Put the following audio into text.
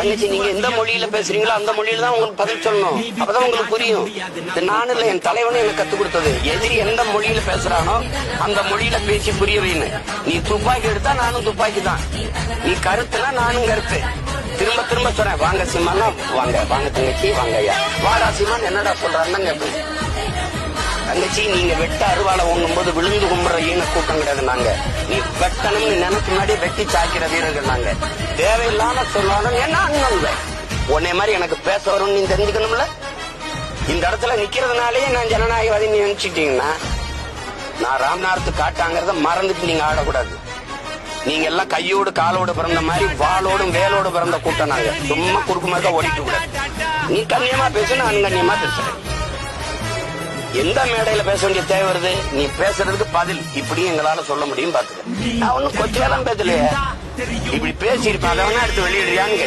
தங்கச்சி நீங்க எந்த மொழியில பேசுறீங்களோ அந்த மொழியில தான் உங்களுக்கு பதில் சொல்லணும். அப்பதான் உங்களுக்கு புரியும். இது நானும் இல்ல, என் தலைவனும் எனக்கு கத்து கொடுத்தது. எதிரி எந்த மொழியில பேசுறானோ அந்த மொழியில பேசி புரிய வைன்னு. நீ துப்பாக்கி எடுத்தா நானும் துப்பாக்கி தான், நீ கருத்துனா நானும் கருத்து. திரும்ப திரும்ப சொல்றேன், வாங்க சீமானா வாங்க, வாங்க தங்கச்சி வாங்க ஐயா, வாடா சீமான் என்னடா சொல்றாருன்னு கேட்பேன். தங்கச்சி நீங்க வெட்ட அருவாளை ஒண்ணும் போது விழுந்து கும்புற ஈன கூட்டம் கிடையாது நாங்க. நீ வெட்டணும்னு நினைக்கு முன்னாடி வெட்டி சாக்கிற வீரர்கள் நாங்க. தேவையில்லாம சொன்னாலும் என்ன அண்ணன் உன்னை மாதிரி எனக்கு பேச வரும்னு நீ தெரிஞ்சுக்கணும்ல. இந்த இடத்துல நிக்கிறதுனாலேயே நான் ஜனநாயகவாதி நீ நினைச்சிட்டீங்கன்னா நான் ராம்நாத் காட்டாங்கிறத மறந்துட்டு நீங்க ஆடக்கூடாது. நீங்க எல்லாம் கையோடு காலோடு பிறந்த மாதிரி வாளோடும் வேலோடு பிறந்த கூட்டம் நாங்க. சும்மா குறுக்கு மாதிரி ஓடிட்டு கூடாது. நீ கண்ணியமா பேசு, நான் அன்கண்ணியமா பேசுறேன். எந்த மேடையில பேச வேண்டிய தேவை வருது? நீ பேசுறதுக்கு பதில் இப்படி எங்களால சொல்ல முடியும் பாத்துக்க. நான் ஒன்னும் கொச்சையெல்லாம் பேசலையே, இப்படி பேசியிருப்பேன், அதை வேணா எடுத்து வெளியிடுறியான்னு